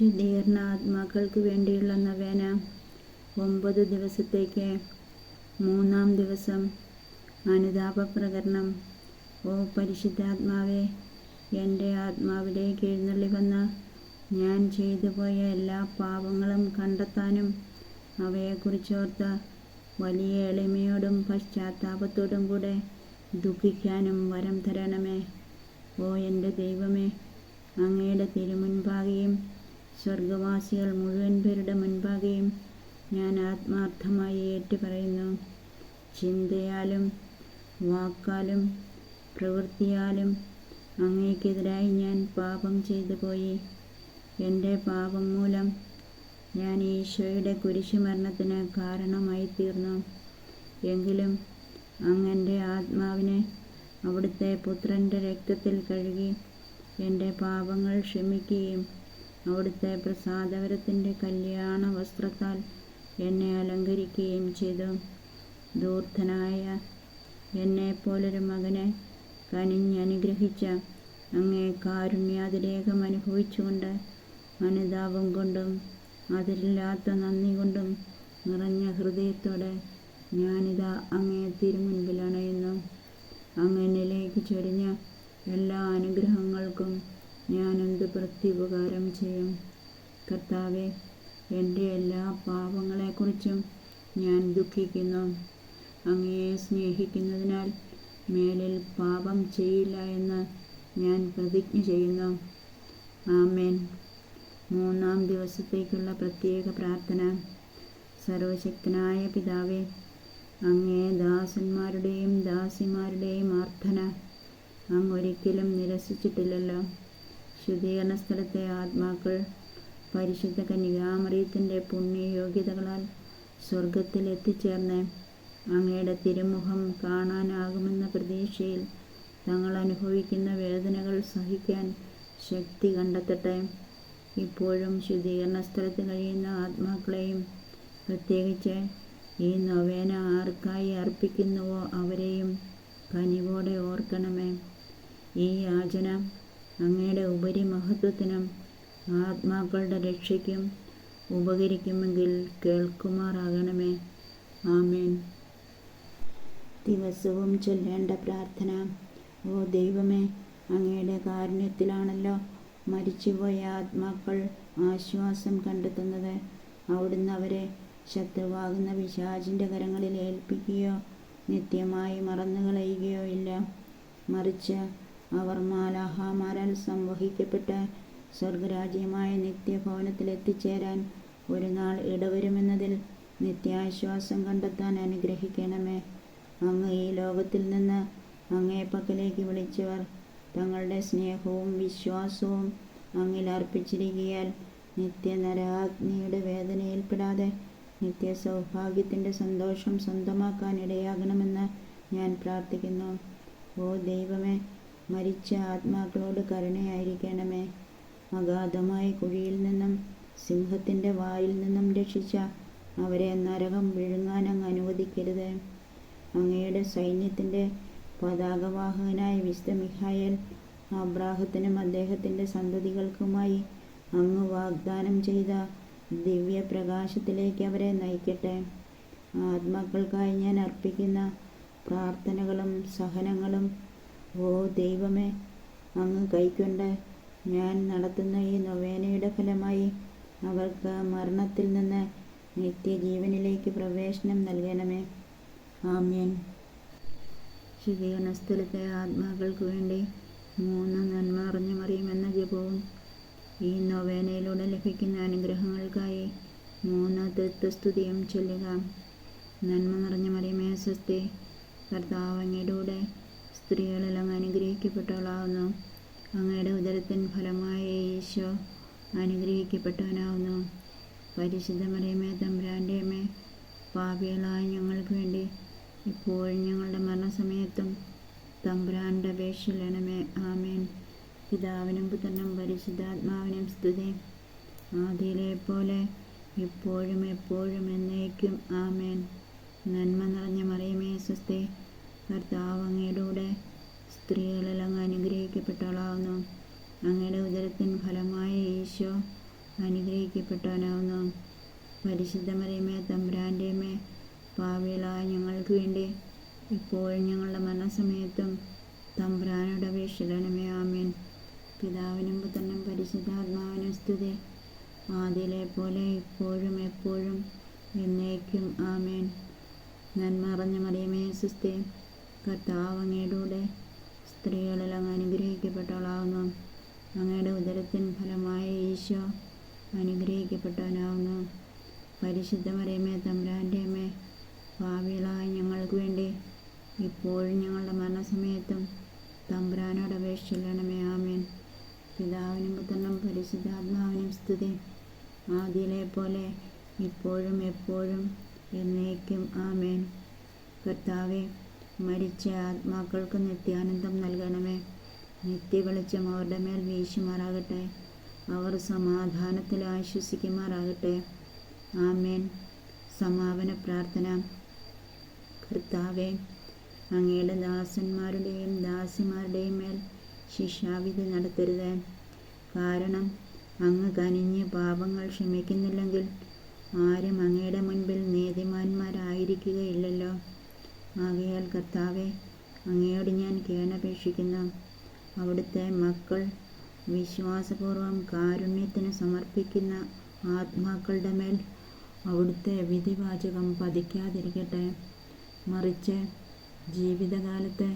ശുദ്ധീകരണ ആത്മാക്കൾക്ക് വേണ്ടിയുള്ള നവേന 9 ദിവസത്തേക്ക്. 3-ാം ദിവസം അനുതാപപ്രകരണം. ഓ പരിശുദ്ധാത്മാവേ, എൻ്റെ ആത്മാവിലേക്ക് എഴുന്നള്ളി വന്ന് ഞാൻ ചെയ്തുപോയ എല്ലാ പാപങ്ങളും കണ്ടെത്താനും അവയെക്കുറിച്ചോർത്ത് വലിയ എളിമയോടും പശ്ചാത്താപത്തോടും കൂടെ ദുഃഖിക്കാനും വരം തരണമേ. ഓ എൻ്റെ ദൈവമേ, അങ്ങയുടെ തിരുമുൻപാകെയും സ്വർഗവാസികൾ മുഴുവൻ പേരുടെ മുൻപാകെയും ഞാൻ ആത്മാർത്ഥമായി ഏറ്റുപറയുന്നു. ചിന്തയാലും വാക്കാലും പ്രവൃത്തിയാലും അങ്ങേക്കെതിരായി ഞാൻ പാപം ചെയ്തു പോയി. എൻ്റെ പാപം മൂലം ഞാൻ ഈശോയുടെ കുരിശുമരണത്തിന് കാരണമായി തീർന്നു. എങ്കിലും അങ്ങൻ്റെ ആത്മാവിനെ അവിടുത്തെ പുത്രൻ്റെ രക്തത്തിൽ കഴുകി എൻ്റെ പാപങ്ങൾ ക്ഷമിക്കുകയും അവിടുത്തെ പ്രസാദവരത്തിൻ്റെ കല്യാണ വസ്ത്രത്താൽ എന്നെ അലങ്കരിക്കുകയും ചെയ്തു. ധൂർത്തനായ എന്നെപ്പോലൊരു മകനെ കനിഞ്ഞനുഗ്രഹിച്ച അങ്ങേ കാരുണ്യാതിരേകം അനുഭവിച്ചുകൊണ്ട് അനുതാപം കൊണ്ടും അതിരില്ലാത്ത നന്ദി കൊണ്ടും നിറഞ്ഞ ഹൃദയത്തോടെ ഞാനിതാ അങ്ങേ തിരുമുൻപിൽ അണയുന്നു. അങ്ങ് എന്നിലേക്ക് ചൊരിഞ്ഞ എല്ലാ അനുഗ്രഹങ്ങൾക്കും ഞാൻ എന്ത് പ്രത്യുപകാരം ചെയ്യും? കർത്താവേ, എൻ്റെ എല്ലാ പാപങ്ങളെക്കുറിച്ചും ഞാൻ ദുഃഖിക്കുന്നു. അങ്ങയെ സ്നേഹിക്കുന്നതിനാൽ മേലിൽ പാപം ചെയ്യില്ല എന്ന് ഞാൻ പ്രതിജ്ഞ ചെയ്യുന്നു. ആമേൻ. 3-ാം ദിവസത്തേക്കുള്ള പ്രത്യേക പ്രാർത്ഥന. സർവശക്തനായ പിതാവേ, അങ്ങേ ദാസന്മാരുടെയും ദാസിമാരുടെയും അർത്ഥന അങ്ങ് ഒരിക്കലും നിരസിച്ചിട്ടില്ലല്ലോ. ശുദ്ധീകരണ സ്ഥലത്തെ ആത്മാക്കൾ പരിശുദ്ധ കന്യകാമറിയത്തിൻ്റെ പുണ്യയോഗ്യതകളാൽ സ്വർഗത്തിൽ എത്തിച്ചേർന്ന് അങ്ങയുടെ തിരുമുഖം കാണാനാകുമെന്ന പ്രതീക്ഷയിൽ തങ്ങൾ അനുഭവിക്കുന്ന വേദനകൾ സഹിക്കാൻ ശക്തി കണ്ടെത്തട്ടെ. ഇപ്പോഴും ശുദ്ധീകരണ സ്ഥലത്ത് കഴിയുന്ന ആത്മാക്കളെയും പ്രത്യേകിച്ച് ഈ നൊവേന ആർക്കായി അർപ്പിക്കുന്നുവോ അവരെയും കനിവോടെ ഓർക്കണമേ. ഈ യാചന അങ്ങയുടെ ഉപരിമഹത്വത്തിനും ആത്മാക്കളുടെ രക്ഷയ്ക്കും ഉപകരിക്കുമെങ്കിൽ കേൾക്കുമാറാകണമേ. ആമേൻ. ദിവസവും ചൊല്ലേണ്ട പ്രാർത്ഥന. ഓ ദൈവമേ, അങ്ങയുടെ കാരുണ്യത്തിലാണല്ലോ മരിച്ചുപോയ ആത്മാക്കൾ ആശ്വാസം കണ്ടെത്തുന്നത്. അവിടുന്ന് അവരെ ശത്രുവാകുന്ന പിശാചിൻ്റെ കരങ്ങളിൽ ഏൽപ്പിക്കുകയോ നിത്യമായി മറന്നുകളയുകയോ ഇല്ല. മറിച്ച് അവർ മാലാഖമാരാൽ സംവഹിക്കപ്പെട്ട് സ്വർഗരാജ്യമായ നിത്യഭവനത്തിൽ എത്തിച്ചേരാൻ ഒരു നാൾ ഇടവരുമെന്നതിൽ നിത്യാശ്വാസം കണ്ടെത്താൻ അനുഗ്രഹിക്കണമേ. അങ്ങ് ഈ ലോകത്തിൽ നിന്ന് അങ്ങേ പക്കലേക്ക് വിളിച്ചവർ തങ്ങളുടെ സ്നേഹവും വിശ്വാസവും അങ്ങിൽ അർപ്പിച്ചിരിക്കയാൽ നിത്യനരകാഗ്നിയുടെ വേദനയിൽപ്പെടാതെ നിത്യസൗഭാഗ്യത്തിൻ്റെ സന്തോഷം സ്വന്തമാക്കാൻ ഇടയാകണമെന്ന് ഞാൻ പ്രാർത്ഥിക്കുന്നു. ഓ ദൈവമേ, മരിച്ച ആത്മാക്കളോട് കരുണയായിരിക്കണമേ. അഗാധമായ കുഴിയിൽ നിന്നും സിംഹത്തിൻ്റെ വായിൽ നിന്നും രക്ഷിച്ച അവരെ നരകം വിഴുങ്ങാൻ അങ്ങ് അനുവദിക്കരുത്. അങ്ങയുടെ സൈന്യത്തിൻ്റെ പതാകവാഹകനായ വിശുദ്ധ മിഖായേൽ അബ്രാഹത്തിനും അദ്ദേഹത്തിൻ്റെ സന്തതികൾക്കുമായി അങ്ങ് വാഗ്ദാനം ചെയ്ത ദിവ്യപ്രകാശത്തിലേക്ക് അവരെ നയിക്കട്ടെ. ആത്മാക്കൾക്കായി ഞാൻ അർപ്പിക്കുന്ന പ്രാർത്ഥനകളും സഹനങ്ങളും ഓ ദൈവമേ, അങ്ങ് കൈക്കൊണ്ട് ഞാൻ നടത്തുന്ന ഈ നൊവേനയുടെ ഫലമായി അവർക്ക് മരണത്തിൽ നിന്ന് നിത്യജീവനിലേക്ക് പ്രവേശനം നൽകണമേ. ആമേൻ. ശുദ്ധീകരണ സ്ഥലത്തെ ആത്മാക്കൾക്ക് വേണ്ടി 3 നന്മ അറിഞ്ഞു മറിയുമെന്ന ജപവും ഈ നൊവേനയിലൂടെ ലഭിക്കുന്ന അനുഗ്രഹങ്ങൾക്കായി 3 തൃത്വസ്തുതിയും ചൊല്ലുക. നന്മ നിറഞ്ഞ മറിയമേ സ്വസ്തി, കർത്താവ് അങ്ങയുടെ കൂടെ സ്ത്രീകളിൽ അങ്ങ് അനുഗ്രഹിക്കപ്പെട്ടവളാവുന്നു. അങ്ങയുടെ ഉദരത്തിൻ ഫലമായ ഈശോ അനുഗ്രഹിക്കപ്പെട്ടവനാവുന്നു. പരിശുദ്ധ മറിയമേ തമ്പുരാൻ്റെ അമ്മേ, പാപികളായ ഞങ്ങൾക്ക് വേണ്ടി ഇപ്പോഴും ഞങ്ങളുടെ മരണസമയത്തും തമ്പുരാൻ്റെ അപേക്ഷിക്കണമേ. ആമേൻ. പിതാവിനും പുത്രനും പരിശുദ്ധാത്മാവിനും സ്തുതി, ആദിയിലെ പോലെ ഇപ്പോഴും എപ്പോഴും എന്നേക്കും. ആമേൻ. നന്മ നിറഞ്ഞ മറിയമേ സ്വസ്തി, കർത്താവ് അങ്ങയുടെ കൂടെ സ്ത്രീകളിൽ അങ്ങ് അനുഗ്രഹിക്കപ്പെട്ടവളാവുന്നു. അങ്ങയുടെ ഉദരത്തിൻ ഫലമായ ഈശോ അനുഗ്രഹിക്കപ്പെട്ടവനാവുന്നു. പരിശുദ്ധ മറിയമേ തമ്പുരാൻ്റെ അമ്മേ, പാപികളായ ഞങ്ങൾക്ക് വേണ്ടി ഇപ്പോഴും ഞങ്ങളുടെ മരണസമയത്തും തമ്പുരാനോട് അപേക്ഷിക്കണമേ. ആമേൻ. പിതാവിനും പുത്രനും പരിശുദ്ധാത്മാവിനും സ്തുതി, ആദിയിലെ പോലെ ഇപ്പോഴും എപ്പോഴും എന്നേക്കും. ആമേൻ. നന്മ നിറഞ്ഞ മറിയമേ സ്വസ്തി, കർത്താവ് അങ്ങയുടെ കൂടെ സ്ത്രീകളിൽ അങ്ങ് അനുഗ്രഹിക്കപ്പെട്ടവളാവുന്നു. അങ്ങയുടെ ഉദരത്തിൻ ഫലമായ ഈശോ അനുഗ്രഹിക്കപ്പെട്ടവനാവുന്നു. പരിശുദ്ധ മറിയമേ തമ്പുരാൻ്റെ അമ്മേ, പാപികളായ ഞങ്ങൾക്ക് വേണ്ടി ഇപ്പോഴും ഞങ്ങളുടെ മരണസമയത്തും തമ്പുരാനോട് അപേക്ഷിക്കണമേ. ആമേൻ. പിതാവിനും പുത്രനും പരിശുദ്ധാത്മാവിനും സ്തുതി, ആദിയിലെ പോലെ ഇപ്പോഴും എപ്പോഴും എന്നേക്കും. ആമേൻ. കർത്താവേ, മരിച്ച ആത്മാക്കൾക്ക് നിത്യാനന്ദം നൽകണമേ. നിത്യവെളിച്ചം അവരുടെ മേൽ വീശുമാറാകട്ടെ. അവർ സമാധാനത്തിൽ ആശ്വസിക്കുമാറാകട്ടെ. ആമേൻ. സമാപന പ്രാർത്ഥന. കർത്താവേ, അങ്ങയുടെ ദാസന്മാരുടെയും ദാസിമാരുടെയും മേൽ ശിക്ഷാവിധി നടത്തരുത്. കാരണം അങ്ങ് കനിഞ്ഞ് പാപങ്ങൾ ക്ഷമിക്കുന്നില്ലെങ്കിൽ ആരും അങ്ങയുടെ മുൻപിൽ നീതിമാന്മാരായിരിക്കുകയില്ലല്ലോ. ആകയാൽ കർത്താവെ, അങ്ങയോട് ഞാൻ കേണപേക്ഷിക്കുന്നു. അവിടുത്തെ മക്കൾ വിശ്വാസപൂർവം കാരുണ്യത്തിന് സമർപ്പിക്കുന്ന ആത്മാക്കളുടെ മേൽ അവിടുത്തെ വിധിവാചകം പതിക്കാതിരിക്കട്ടെ. മറിച്ച് ജീവിതകാലത്തെ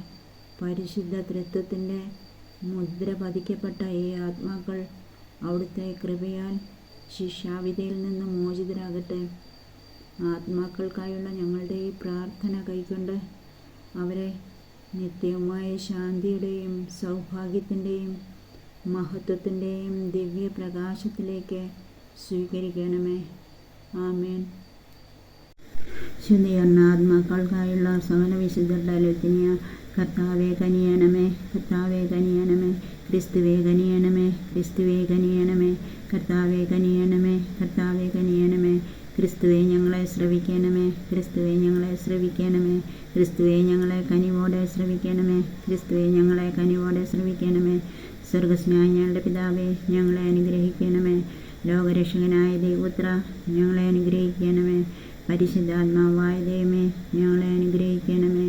പരിശുദ്ധ ത്രിത്വത്തിൻ്റെ മുദ്ര പതിക്കപ്പെട്ട ഈ ആത്മാക്കൾ അവിടുത്തെ കൃപയാൽ ശിക്ഷാവിധിയിൽ നിന്ന് മോചിതരാകട്ടെ. ആത്മാക്കൾക്കായുള്ള ഞങ്ങളുടെ ഈ പ്രാർത്ഥന കൈക്കൊണ്ട് അവരെ നിത്യവുമായ ശാന്തിയുടെയും സൗഭാഗ്യത്തിൻ്റെയും മഹത്വത്തിൻ്റെയും ദിവ്യപ്രകാശത്തിലേക്ക് സ്വീകരിക്കണമേ. ആമേൻ. ശുദ്ധീകരണ ആത്മാക്കൾക്കായുള്ള സകല വിശുദ്ധരുടെ ലുത്തിനിയ. കർത്താവേ കനിയണമേ, കർത്താവേ കനിയണമേ, ക്രിസ്തുവേ കനിയണമേ, ക്രിസ്തുവേ കനിയണമേ, കർത്താവേ കനിയണമേ, കർത്താവേ കനിയണമേ, ക്രിസ്തുവേ ഞങ്ങളെ ശ്രവിക്കണമേ, ക്രിസ്തുവേ ഞങ്ങളെ ശ്രവിക്കണമേ, ക്രിസ്തുവേ ഞങ്ങളെ കനിവോടെ ശ്രവിക്കണമേ, ക്രിസ്തുവേ ഞങ്ങളെ കനിവോടെ ശ്രവിക്കണമേ. സ്വർഗസ്നായ ഞങ്ങളുടെ പിതാവേ, ഞങ്ങളെ അനുഗ്രഹിക്കണമേ. ലോകരക്ഷകനായ ദൈവപുത്ര, ഞങ്ങളെ അനുഗ്രഹിക്കണമേ. പരിശുദ്ധാത്മാവായ ദൈവമേ, ഞങ്ങളെ അനുഗ്രഹിക്കണമേ.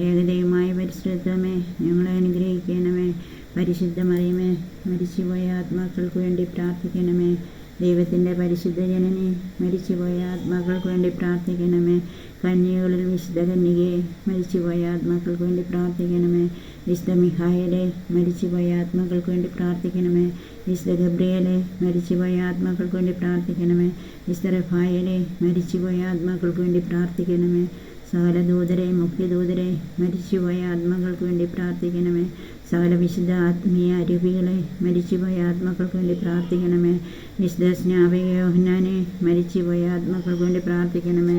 ഏകദൈവമായ പരിശുദ്ധമേ, ഞങ്ങളെ അനുഗ്രഹിക്കണമേ. പരിശുദ്ധ മറിയമേ, മരിച്ചുപോയ ആത്മാക്കൾക്ക് വേണ്ടി പ്രാർത്ഥിക്കണമേ. ദൈവത്തിൻ്റെ പരിശുദ്ധ ജനനി, മരിച്ചുപോയ ആത്മാക്കൾക്ക് വേണ്ടി പ്രാർത്ഥിക്കണമേ. കന്യകളിൽ വിശുദ്ധ കന്യകയെ, മരിച്ചുപോയ ആത്മാക്കൾക്ക് വേണ്ടി പ്രാർത്ഥിക്കണമേ. വിശുദ്ധ മിഖായേലെ, മരിച്ചുപോയ ആത്മാക്കൾക്ക് വേണ്ടി പ്രാർത്ഥിക്കണമേ. വിശുദ്ധ ഗബ്രിയേലെ, മരിച്ചുപോയ ആത്മാക്കൾക്ക് വേണ്ടി പ്രാർത്ഥിക്കണമേ. വിശുദ്ധ റഫായേലെ, മരിച്ചുപോയ ആത്മാക്കൾക്ക് വേണ്ടി പ്രാർത്ഥിക്കണമേ. സകല ദൂതരെ, മുഖ്യദൂതരെ, മരിച്ചുപോയ ആത്മാക്കൾക്ക് വേണ്ടി പ്രാർത്ഥിക്കണമേ. സകല വിശുദ്ധ ആത്മീയ അരൂപികളെ, മരിച്ചുപോയ ആത്മാക്കൾക്ക് വേണ്ടി പ്രാർത്ഥിക്കണമേ. വിശുദ്ധ സ്നാപക യോഹന്നാനെ, മരിച്ചുപോയ ആത്മാക്കൾക്ക് വേണ്ടി പ്രാർത്ഥിക്കണമേ.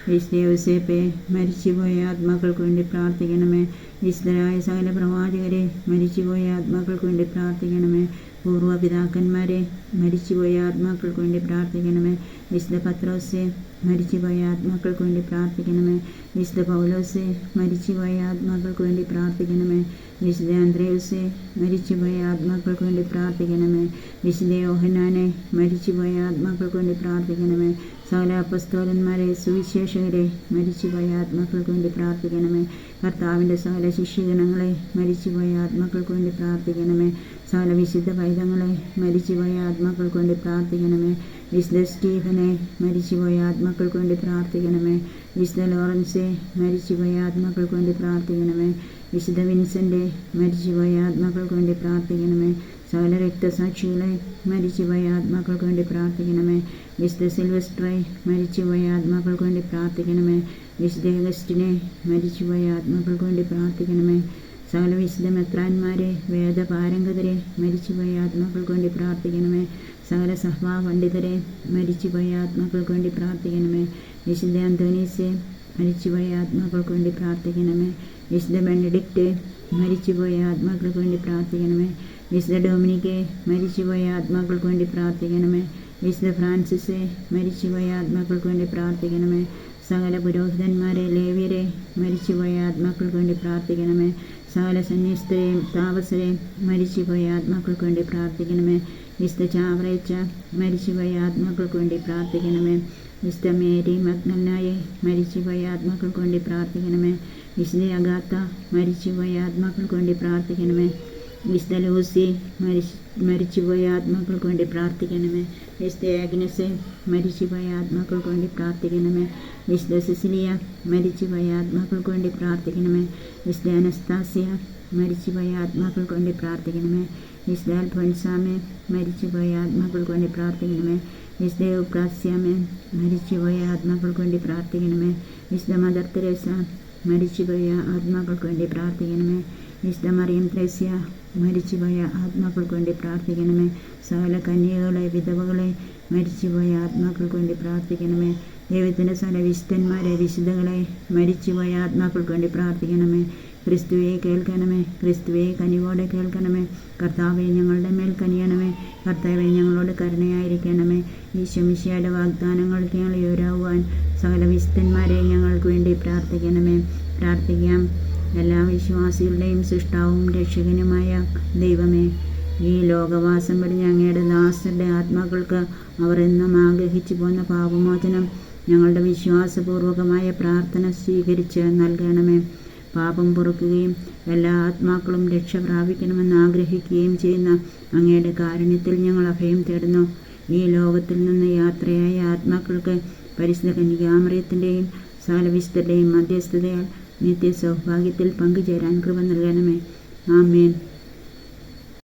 വിശുദ്ധ യോസേപ്പെ, മരിച്ചുപോയ ആത്മാക്കൾക്ക് വേണ്ടി പ്രാർത്ഥിക്കണമേ. വിശുദ്ധരായ സകല പ്രവാചകരെ, മരിച്ചുപോയ ആത്മാക്കൾക്ക് വേണ്ടി പ്രാർത്ഥിക്കണമേ. പൂർവ്വപിതാക്കന്മാരെ, മരിച്ചുപോയ ആത്മാക്കൾക്ക് വേണ്ടി പ്രാർത്ഥിക്കണമേ. വിശുദ്ധ പത്രോസെ, മരിച്ചുപോയ ആത്മാക്കൾക്ക് വേണ്ടി പ്രാർത്ഥിക്കണമേ. വിശുദ്ധ പൗലോസെ, മരിച്ചുപോയ ആത്മാക്കൾക്ക് വേണ്ടി പ്രാർത്ഥിക്കണമേ. വിശുദ്ധ അന്ത്രേയുസെ, മരിച്ചുപോയ ആത്മാക്കൾക്ക് വേണ്ടി പ്രാർത്ഥിക്കണമേ. വിശുദ്ധ യോഹന്നാനെ, മരിച്ചുപോയ ആത്മാക്കൾക്ക് വേണ്ടി പ്രാർത്ഥിക്കണമേ. സകല അപ്പസ്തോലന്മാരെ, സുവിശേഷകരെ, മരിച്ചുപോയ ആത്മാക്കൾക്ക് വേണ്ടി പ്രാർത്ഥിക്കണമേ. കർത്താവിൻ്റെ സകല ശിഷ്യഗണങ്ങളെ, മരിച്ചുപോയ ആത്മാക്കൾക്ക് വേണ്ടി പ്രാർത്ഥിക്കണമേ. സകല വിശുദ്ധ പൈതങ്ങളെ, മരിച്ചുപോയ ആത്മാക്കൾക്ക് വേണ്ടി പ്രാർത്ഥിക്കണമേ. വിശുദ്ധ സ്റ്റീഫനെ, മരിച്ചുപോയ ആത്മാക്കൾക്ക് വേണ്ടി പ്രാർത്ഥിക്കണമേ. വിശുദ്ധ ലോറൻസെ, മരിച്ചുപോയ ആത്മാക്കൾക്ക് വേണ്ടി പ്രാർത്ഥിക്കണമേ. വിശുദ്ധ വിൻസെൻ്റെ, മരിച്ചുപോയ ആത്മാക്കൾക്ക് വേണ്ടി പ്രാർത്ഥിക്കണമേ. സകല രക്തസാക്ഷികളെ, മരിച്ചുപോയ ആത്മാക്കൾക്ക് വേണ്ടി പ്രാർത്ഥിക്കണമേ. വിശുദ്ധ സിൽവസ്ട്രെ, മരിച്ചുപോയ ആത്മാക്കൾക്ക് വേണ്ടി പ്രാർത്ഥിക്കണമേ. വിശുദ്ധ അഗസ്റ്റിനെ, മരിച്ചുപോയ ആത്മാക്കൾക്ക് വേണ്ടി പ്രാർത്ഥിക്കണമേ. സകല വിശുദ്ധ മെത്രാന്മാരെ, വേദപാരംഗതരെ, മരിച്ചുപോയ ആത്മാക്കൾക്ക് വേണ്ടി പ്രാർത്ഥിക്കണമേ. സകല സഭാപണ്ഡിതരെ, മരിച്ചുപോയ ആത്മാക്കൾക്ക് വേണ്ടി പ്രാർത്ഥിക്കണമേ. വിശുദ്ധ അന്തോനീസെ, മരിച്ചുപോയ ആത്മാക്കൾക്ക് വേണ്ടി പ്രാർത്ഥിക്കണമേ. വിശുദ്ധ ബെനഡിക്റ്റ്, മരിച്ചുപോയ ആത്മാക്കൾക്ക് വേണ്ടി പ്രാർത്ഥിക്കണമേ. വിശുദ്ധ ഡൊമിനിക്കെ, മരിച്ചുപോയ ആത്മാക്കൾക്ക് വേണ്ടി പ്രാർത്ഥിക്കണമേ. വിശുദ്ധ ഫ്രാൻസിസെ, മരിച്ചുപോയ ആത്മാക്കൾക്ക് വേണ്ടി പ്രാർത്ഥിക്കണമേ. സകല പുരോഹിതന്മാരെ, ലേവ്യരെ, മരിച്ചുപോയ ആത്മാക്കൾക്ക് വേണ്ടി പ്രാർത്ഥിക്കണമേ. സകല സന്യസ്തരെയും താപസരെയും, മരിച്ചുപോയ ആത്മാക്കൾക്ക് വേണ്ടി പ്രാർത്ഥിക്കണമേ. വിശുദ്ധ ചാവറയച്ച മരിച്ചുപോയ ആത്മാക്കൾക്ക് വേണ്ടി പ്രാർത്ഥിക്കണമേ. വിശുദ്ധ മേരി മഗ്ദലനായെ മരിച്ചുപോയ ആത്മാക്കൾക്ക് വേണ്ടി പ്രാർത്ഥിക്കണമേ. വിശുദ്ധ അഗാത്ത മരിച്ചുപോയ ആത്മാക്കൾക്ക് വേണ്ടി പ്രാർത്ഥിക്കണമേ. വിശുദ്ധ ലൂസി മരിച്ചുപോയ ആത്മാക്കൾക്ക് വേണ്ടി പ്രാർത്ഥിക്കണമേ. വിശുദ്ധ ആഗ്നസ് മരിച്ചുപോയ ആത്മാക്കൾക്ക് വേണ്ടി പ്രാർത്ഥിക്കണമേ. വിശുദ്ധ സിസിലിയ മരിച്ചുപോയ ആത്മാക്കൾക്ക് വേണ്ടി പ്രാർത്ഥിക്കണമേ. വിശുദ്ധ അനസ്താസിയ മരിച്ചുപോയ ആത്മാക്കൾക്ക് വേണ്ടി പ്രാർത്ഥിക്കണമേ. വിശുദ്ധ അൽഫോൻസാമെ മരിച്ചുപോയ ആത്മാക്കൾക്ക് വേണ്ടി പ്രാർത്ഥിക്കണമേ. വിശുദ്ധ യുപ്രാസ്യാമെ മരിച്ചുപോയ ആത്മാക്കൾക്ക് വേണ്ടി പ്രാർത്ഥിക്കണമേ. വിശുദ്ധ മദർ തെരേസ മരിച്ചുപോയ ആത്മാക്കൾക്ക് വേണ്ടി പ്രാർത്ഥിക്കണമേ. വിശുദ്ധ മറിയം ത്രേസ്യ മരിച്ചുപോയ ആത്മാക്കൾക്ക് വേണ്ടി പ്രാർത്ഥിക്കണമേ. സകല കന്യകകളെ, വിധവകളെ, മരിച്ചുപോയ ആത്മാക്കൾക്ക് വേണ്ടി പ്രാർത്ഥിക്കണമേ. ദൈവത്തിൻ്റെ സകല വിശുദ്ധന്മാരെ, വിശുദ്ധകളെ, മരിച്ചുപോയ ആത്മാക്കൾക്ക് വേണ്ടി പ്രാർത്ഥിക്കണമേ. ക്രിസ്തുവെ കേൾക്കണമേ, ക്രിസ്തുവെ കനിവോടെ കേൾക്കണമേ. കർത്താവെ ഞങ്ങളുടെ മേൽ കനിയണമേ, കർത്താവെ ഞങ്ങളോട് കരുണയായിരിക്കണമേ. ഈശോ മിശിഹായുടെ വാഗ്ദാനങ്ങൾക്ക് ഞങ്ങൾ യോഗ്യരാകുവാൻ സകല വിശുദ്ധന്മാരെ ഞങ്ങൾക്ക് വേണ്ടി പ്രാർത്ഥിക്കണമേ. പ്രാർത്ഥിക്കാം. എല്ലാ വിശ്വാസികളുടെയും സൃഷ്ടാവും രക്ഷകനുമായ ദൈവമേ, ഈ ലോകവാസം വെടിഞ്ഞ അങ്ങയുടെ ദാസരുടെ ആത്മാക്കൾക്ക് അവർ എന്നും ആഗ്രഹിച്ചു പോന്ന പാപമോചനം ഞങ്ങളുടെ വിശ്വാസപൂർവകമായ പ്രാർത്ഥന സ്വീകരിച്ച് നൽകണമേ. പാപം പൊറുക്കുകയും എല്ലാ ആത്മാക്കളും രക്ഷ പ്രാപിക്കണമെന്ന് ആഗ്രഹിക്കുകയും ചെയ്യുന്ന അങ്ങയുടെ കാരുണ്യത്തിൽ ഞങ്ങൾ അഭയം തേടുന്നു. ഈ ലോകത്തിൽ നിന്ന് യാത്രയായ ആത്മാക്കൾക്ക് പരിശുദ്ധ കന്യകാമറിയത്തിൻ്റെയും സകല വിശുദ്ധരുടെയും മധ്യസ്ഥതയാൽ നിത്യ സൗഭാഗ്യത്തിൽ പങ്കുചേരാൻ കൃപ നൽകണമേ. ആമേൻ.